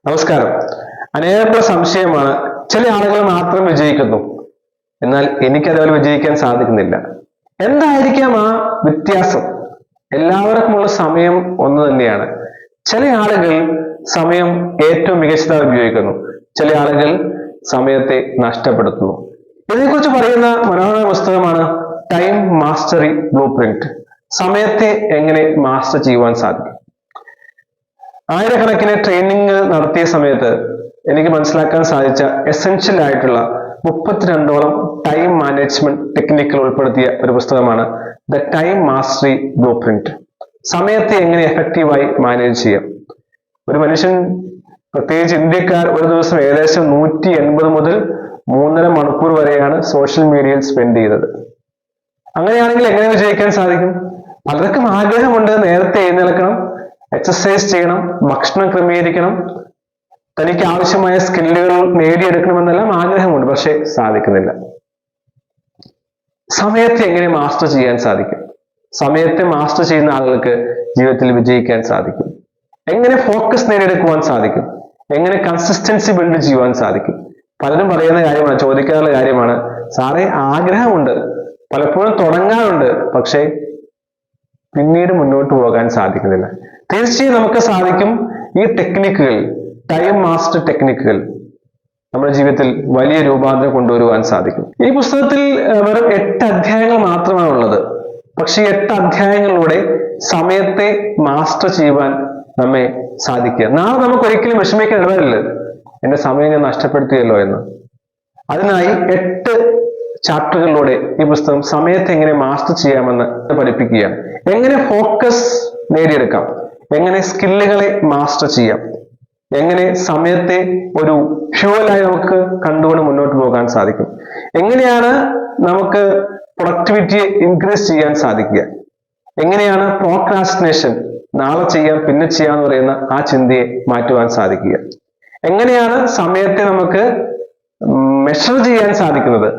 നമസ്കാരം. അനേകരുടെ സംശയമാണ്, ചില ആളുകൾ മാത്രം വിജയിക്കുന്നു, എന്നാൽ എനിക്കതുപോലെ വിജയിക്കാൻ സാധിക്കുന്നില്ല. എന്തായിരിക്കാം ആ വ്യത്യാസം? എല്ലാവർക്കുമുള്ള സമയം ഒന്ന് തന്നെയാണ്. ചില ആളുകൾ സമയം ഏറ്റവും മികച്ചതായി ഉപയോഗിക്കുന്നു, ചില ആളുകൾ സമയത്തെ നഷ്ടപ്പെടുത്തുന്നു. ഇതിനെക്കുറിച്ച് പറയുന്ന മനോഹരമായ പുസ്തകമാണ് ടൈം മാസ്റ്ററി ബ്ലൂ പ്രിന്റ്. സമയത്തെ എങ്ങനെ മാസ്റ്റർ ചെയ്യുവാൻ സാധിക്കും? ആയിരക്കണക്കിന് ട്രെയിനിങ് നടത്തിയ സമയത്ത് എനിക്ക് മനസ്സിലാക്കാൻ സാധിച്ച എസെൻഷ്യൽ ആയിട്ടുള്ള 32ഓളം ടൈം മാനേജ്മെന്റ് ടെക്നിക്കുകൾ ഉൾപ്പെടുത്തിയ ഒരു പുസ്തകമാണ് the time mastery blue print. സമയത്തെ എങ്ങനെ എഫക്റ്റീവായി മാനേജ് ചെയ്യാം. ഒരു മനുഷ്യൻ, പ്രത്യേകിച്ച് ഇന്ത്യക്കാർ, ഒരു ദിവസം ഏകദേശം 180 മുതൽ 3.5 മണിക്കൂർ വരെയാണ് സോഷ്യൽ മീഡിയയിൽ സ്പെൻഡ് ചെയ്തത്. അങ്ങനെയാണെങ്കിൽ എങ്ങനെ വിജയിക്കാൻ സാധിക്കും? പലർക്കും ആഗ്രഹമുണ്ട്, നേരത്തെ എഴുന്നേൽക്കണം, എക്സസൈസ് ചെയ്യണം, ഭക്ഷണം ക്രമീകരിക്കണം, തനിക്ക് ആവശ്യമായ സ്കില്ലുകൾ നേടിയെടുക്കണമെന്നെല്ലാം ആഗ്രഹമുണ്ട്, പക്ഷെ സാധിക്കുന്നില്ല. സമയത്തെ എങ്ങനെ മാസ്റ്റർ ചെയ്യാൻ സാധിക്കും? സമയത്തെ മാസ്റ്റർ ചെയ്യുന്ന ആളുകൾക്ക് ജീവിതത്തിൽ വിജയിക്കാൻ സാധിക്കും. എങ്ങനെ ഫോക്കസ് നേടിയെടുക്കുവാൻ സാധിക്കും? എങ്ങനെ കൺസിസ്റ്റൻസി ബിൽഡ് ചെയ്യുവാൻ സാധിക്കും? പലരും പറയുന്ന കാര്യമാണ്, ചോദിക്കാറുള്ള കാര്യമാണ്, സാറേ ആഗ്രഹമുണ്ട്, പലപ്പോഴും തുടങ്ങാറുണ്ട്, പക്ഷേ പിന്നീട് മുന്നോട്ട് പോകാൻ സാധിക്കുന്നില്ല. തീർച്ചയായും നമുക്ക് സാധിക്കും. ഈ ടെക്നിക്കുകൾ, ടൈം മാസ്റ്റർ ടെക്നിക്കുകൾ നമ്മുടെ ജീവിതത്തിൽ വലിയ രൂപാന്തരം കൊണ്ടുവരുവാൻ സാധിക്കും. ഈ പുസ്തകത്തിൽ വെറും 8 അധ്യായങ്ങൾ മാത്രമാണ് ഉള്ളത്. പക്ഷെ 8 അധ്യായങ്ങളിലൂടെ സമയത്തെ മാസ്റ്റർ ചെയ്യുവാൻ നമ്മെ സാധിക്കുക. നാളെ നമുക്ക് ഒരിക്കലും വിഷമിക്കാൻ ഇടവരില്ല, എന്റെ സമയം ഞാൻ നഷ്ടപ്പെടുത്തിയല്ലോ എന്ന്. അതിനായി 8 ചാപ്റ്ററുകളിലൂടെ ഈ പുസ്തകം സമയത്തെ എങ്ങനെ മാസ്റ്റർ ചെയ്യാമെന്ന് പഠിപ്പിക്കുകയാണ്. എങ്ങനെ ഫോക്കസ് നേടിയെടുക്കാം, എങ്ങനെ സ്കില്ലുകളെ മാസ്റ്റർ ചെയ്യാം, എങ്ങനെ സമയത്തെ ഒരു ഫ്യൂവലായി നമുക്ക് കണ്ടുകൊണ്ട് മുന്നോട്ട് പോകാൻ സാധിക്കും, എങ്ങനെയാണ് നമുക്ക് പ്രൊഡക്ടിവിറ്റിയെ ഇൻക്രീസ് ചെയ്യാൻ സാധിക്കുക, എങ്ങനെയാണ് പ്രോക്രാസ്റ്റിനേഷൻ, നാളെ ചെയ്യാം പിന്നെ ചെയ്യാന്ന് പറയുന്ന ആ ചിന്തയെ മാറ്റുവാൻ സാധിക്കുക, എങ്ങനെയാണ് സമയത്തെ നമുക്ക് മെഷർ ചെയ്യാൻ സാധിക്കുന്നത്,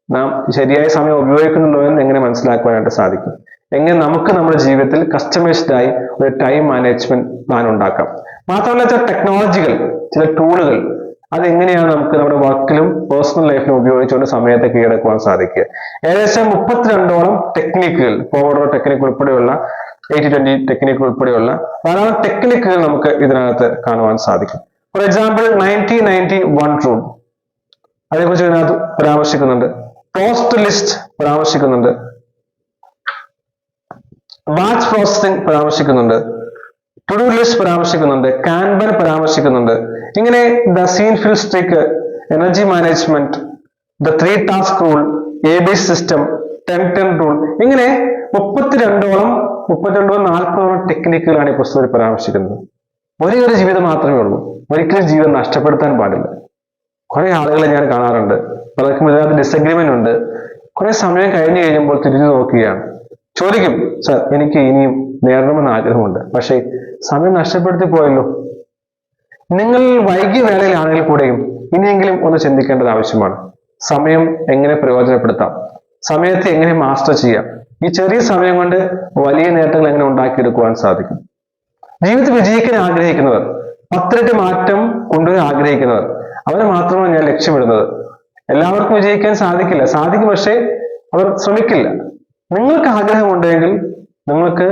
നാം ശരിയായ സമയം ഉപയോഗിക്കുന്നുണ്ടോ എന്ന് എങ്ങനെ മനസ്സിലാക്കുവാനായിട്ട് സാധിക്കും, എങ്ങനെ നമുക്ക് നമ്മുടെ ജീവിതത്തിൽ കസ്റ്റമൈസ്ഡ് ആയി ഒരു ടൈം മാനേജ്മെന്റ് പ്ലാൻ ഉണ്ടാക്കാം. മാത്രമല്ല, ചില ടെക്നോളജികൾ, ചില ടൂളുകൾ, അതെങ്ങനെയാണ് നമുക്ക് നമ്മുടെ വർക്കിലും പേഴ്സണൽ ലൈഫിലും ഉപയോഗിച്ചുകൊണ്ട് സമയത്തെ കീഴടക്കുവാൻ സാധിക്കുക. ഏകദേശം 32ഓളം ടെക്നിക്കുകൾ, ഫോർവേഡ് ടെക്നിക്ക് ഉൾപ്പെടെയുള്ള 80-20 ടെക്നിക്ക് ഉൾപ്പെടെയുള്ള ധാരാളം ടെക്നിക്കുകൾ നമുക്ക് ഇതിനകത്ത് കാണുവാൻ സാധിക്കും. ഫോർ എക്സാമ്പിൾ 90-90-1 റൂൾ, അതേക്കുറിച്ച് ഇതിനകത്ത് പരാമർശിക്കുന്നുണ്ട്. പോസ്റ്റ് ലിസ്റ്റ് പരാമർശിക്കുന്നുണ്ട്. ബാച്ച് പ്രോസസിംഗ് പരാമർശിക്കുന്നുണ്ട്. ടു ഡു ലിസ്റ്റ് പരാമർശിക്കുന്നുണ്ട്. കാൻബൻ പരാമർശിക്കുന്നുണ്ട്. ഇങ്ങനെ the Seinfeld streak, energy management, the 3 task rule, AB system, 10-10 rule, ഇങ്ങനെ 32ഓളം 40ഓളം ടെക്നിക്കുകളാണ് ഈ പുസ്തകത്തിൽ പരാമർശിക്കുന്നത്. ഒരേ ഒരു ജീവിതം മാത്രമേ ഉള്ളൂ, ഒരിക്കലും ജീവിതം നഷ്ടപ്പെടുത്താൻ പാടില്ല. കുറെ ആളുകളെ ഞാൻ കാണാറുണ്ട്, പലർക്കും ഇതിനകത്ത് ഡിസഗ്രിമെന്റ് ഉണ്ട്. കുറെ സമയം കഴിഞ്ഞു കഴിയുമ്പോൾ തിരിഞ്ഞു നോക്കുകയാണ്, ചോദിക്കും, സർ എനിക്ക് ഇനിയും നേടണമെന്ന് ആഗ്രഹമുണ്ട്, പക്ഷേ സമയം നഷ്ടപ്പെടുത്തി പോയല്ലോ. നിങ്ങൾ വൈകിയ വേളയിലാണെങ്കിൽ കൂടെയും ഇനിയെങ്കിലും ഒന്ന് ചിന്തിക്കേണ്ടത് ആവശ്യമാണ്. സമയം എങ്ങനെ പ്രയോജനപ്പെടുത്താം, സമയത്തെ എങ്ങനെ മാസ്റ്റർ ചെയ്യാം, ഈ ചെറിയ സമയം കൊണ്ട് വലിയ നേട്ടങ്ങൾ എങ്ങനെ ഉണ്ടാക്കിയെടുക്കുവാൻ സാധിക്കും. ജീവിതത്തിൽ വിജയിക്കാൻ ആഗ്രഹിക്കുന്നവർ, 10 ഇരട്ടി മാറ്റം കൊണ്ടുവരാൻ ആഗ്രഹിക്കുന്നവർ, അവരെ മാത്രമാണ് ഞാൻ ലക്ഷ്യമിടുന്നത്. എല്ലാവർക്കും വിജയിക്കാൻ സാധിക്കില്ല, സാധിക്കും, പക്ഷേ അവർ ശ്രമിക്കില്ല. നിങ്ങൾക്ക് ആഗ്രഹമുണ്ടെങ്കിൽ, നിങ്ങൾക്ക്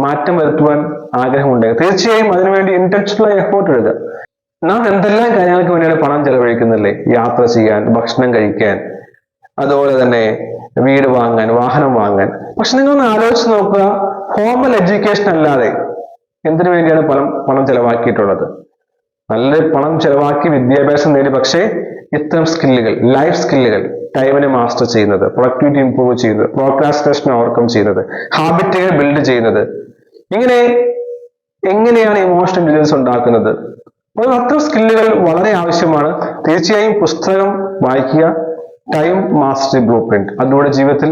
മാറ്റം വരുത്തുവാൻ ആഗ്രഹമുണ്ടെങ്കിൽ തീർച്ചയായും അതിനുവേണ്ടി ഇന്റൻഷണൽ എഫോർട്ട് ഇടുക. നാം എന്തെല്ലാം കാര്യങ്ങൾക്ക് വേണ്ടിയാണ് പണം ചെലവഴിക്കുന്നില്ലേ? യാത്ര ചെയ്യാൻ, ഭക്ഷണം കഴിക്കാൻ, അതുപോലെ തന്നെ വീട് വാങ്ങാൻ, വാഹനം വാങ്ങാൻ. പക്ഷെ നിങ്ങളൊന്ന് ആലോചിച്ച് നോക്കുക, ഫോർമൽ എഡ്യൂക്കേഷൻ അല്ലാതെ എന്തിനു വേണ്ടിയാണ് പണം ചെലവാക്കിയിട്ടുള്ളത്? നല്ല പണം ചെലവാക്കി വിദ്യാഭ്യാസം നേടി, പക്ഷേ ഇത്തരം സ്കില്ലുകൾ, ലൈഫ് സ്കില്ലുകൾ, ടൈമിനെ മാസ്റ്റർ ചെയ്യുന്നത്, പ്രൊഡക്ടിവിറ്റി ഇംപ്രൂവ് ചെയ്യുന്നത്, പ്രോക്രാസ്റ്റിനേഷൻ ഓവർകം ചെയ്യുന്നത്, ഹാബിറ്റുകൾ ബിൽഡ് ചെയ്യുന്നത്, ഇങ്ങനെ എങ്ങനെയാണ് ഇമോഷണൽ ഇന്റലിജൻസ് ഉണ്ടാക്കുന്നത്, അത്തരം സ്കില്ലുകൾ വളരെ ആവശ്യമാണ്. തീർച്ചയായും പുസ്തകം വായിക്കുക, ടൈം മാസ്റ്ററി ബ്ലൂ പ്രിന്റ്. അതിലൂടെ ജീവിതത്തിൽ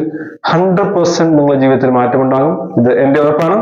100% നിങ്ങളുടെ ജീവിതത്തിൽ മാറ്റമുണ്ടാകും. ഇത് എന്റെ ഉറപ്പാണ്.